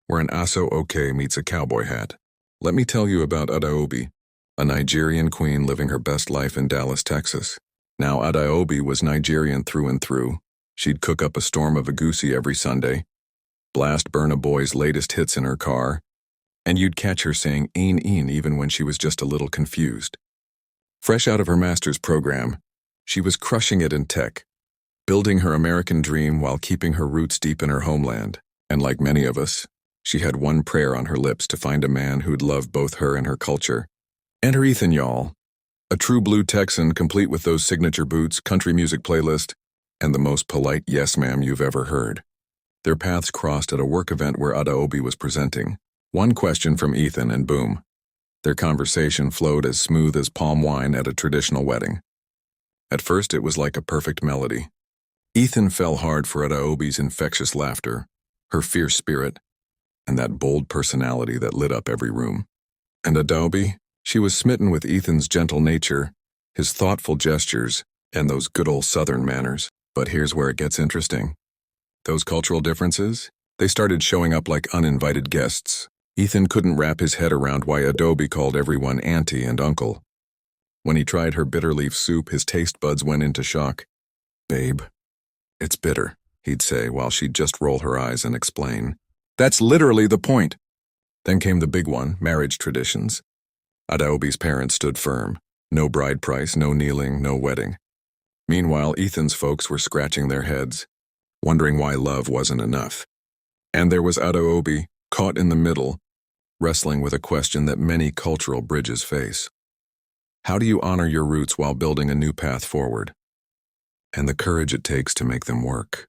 where an Aso Oke meets a cowboy hat. Let me tell you about Adaobi, a Nigerian queen living her best life in Dallas, Texas. Now, Adaobi was Nigerian through and through. She'd cook up a storm of egusi every Sunday, blast Burna Boy's latest hits in her car, and you'd catch her saying "een een" even when she was just a little confused. Fresh out of her master's program, she was crushing it in tech, building her American dream while keeping her roots deep in her homeland. And like many of us, she had one prayer on her lips to find a man who'd love both her and her culture. Enter Ethan, y'all. A true blue Texan, complete with those signature boots, country music playlist, and the most polite "yes ma'am" you've ever heard. Their paths crossed at a work event where Adaobi was presenting. One question from Ethan and boom. Their conversation flowed as smooth as palm wine at a traditional wedding. At first it was like a perfect melody. Ethan fell hard for Adaobi's infectious laughter, her fierce spirit, and that bold personality that lit up every room. And Adaobi, she was smitten with Ethan's gentle nature, his thoughtful gestures, and those good old Southern manners. But here's where it gets interesting. Those cultural differences, they started showing up like uninvited guests. Ethan couldn't wrap his head around why Adaobi called everyone auntie and uncle. When he tried her bitter leaf soup, his taste buds went into shock. "Babe, it's bitter," he'd say, while she'd just roll her eyes and explain. "That's literally the point." Then came the big one, marriage traditions. Adaobi's parents stood firm. No bride price, no kneeling, no wedding. Meanwhile, Ethan's folks were scratching their heads, wondering why love wasn't enough. And there was Adaobi, caught in the middle, wrestling with a question that many cultural bridges face. How do you honor your roots while building a new path forward? And the courage it takes to make them work.